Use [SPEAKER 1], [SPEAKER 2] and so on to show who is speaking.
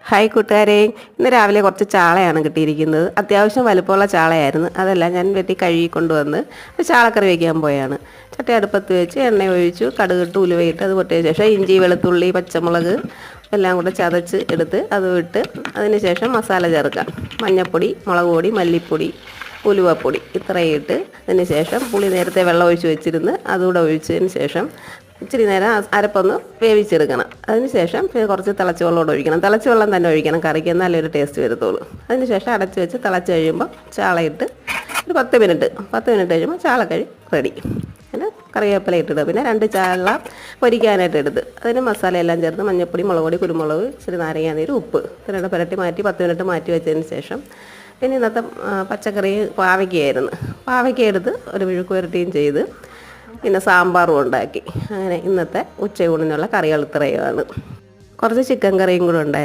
[SPEAKER 1] Hi കൂട്ടുകാരെ, ഇന്ന് രാവിലെ കുറച്ച് ചാളയാണ് കിട്ടിയിരിക്കുന്നത്. അത്യാവശ്യം വലുപ്പമുള്ള ചാളയായിരുന്നു. അതെല്ലാം ഞാൻ വെട്ടി കഴുകി കൊണ്ടുവന്ന് ചാളക്കറി വയ്ക്കാൻ പോയാണ്. ചട്ടി അടുപ്പത്ത് വെച്ച് എണ്ണ ഒഴിച്ചു, കടുകിട്ട് ഉലുവയിട്ട് അത് പൊട്ടിയ ശേഷം ഇഞ്ചി, വെളുത്തുള്ളി, പച്ചമുളക് എല്ലാം കൂടെ ചതച്ച് എടുത്ത് അത് ഇട്ട് അതിന് ശേഷം മസാല ചേർക്കാം. മഞ്ഞൾപ്പൊടി, മുളക് പൊടി, മല്ലിപ്പൊടി, ഉലുവപ്പൊടി ഇത്രയും ഇട്ട് അതിന് ശേഷം പുളി നേരത്തെ വെള്ളം ഒഴിച്ച് വെച്ചിരുന്ന് അതുകൂടെ ഒഴിച്ചതിന് ശേഷം ഇച്ചിരി നേരം അരപ്പൊന്ന് വേവിച്ചെടുക്കണം. അതിന് ശേഷം കുറച്ച് തിളച്ച വെള്ളം ഒഴിക്കണം. തിളച്ച വെള്ളം തന്നെ ഒഴിക്കണം, കറിക്ക് എന്നാലേ ഒരു ടേസ്റ്റ് വരത്തുള്ളൂ. അതിന് ശേഷം അടച്ച് വെച്ച് തിളച്ച് കഴിയുമ്പോൾ ചാളയിട്ട് ഒരു 10 മിനിറ്റ് കഴിയുമ്പോൾ ചാളക്കറി റെഡി. പിന്നെ കറിവേപ്പില ഇട്ടിട്ട് പിന്നെ 2 ചാള പൊരിക്കാനായിട്ട് എടുത്ത് അതിന് മസാലയെല്ലാം ചേർത്ത് മഞ്ഞൾപ്പൊടി, മുളക് പൊടി, കുരുമുളക്, ഇച്ചിരി നാരങ്ങാനീര്, ഉപ്പ് ഇതിനെ പുരട്ടി മാറ്റി 10 മിനിറ്റ് മാറ്റി വെച്ചതിന് ശേഷം പിന്നെ ഇന്നത്തെ പച്ചക്കറി പാവയ്ക്കയായിരുന്നു. പാവയ്ക്ക എടുത്ത് ഒരു മെഴുക്ക് പുരട്ടിയും ചെയ്ത് പിന്നെ സാമ്പാറും ഉണ്ടാക്കി. അങ്ങനെ ഇന്നത്തെ ഉച്ചയൂണിനുള്ള കറികൾ ഇത്രയുമാണ്. കുറച്ച് ചിക്കൻ കറിയും കൂടെ ഉണ്ടായിരുന്നു.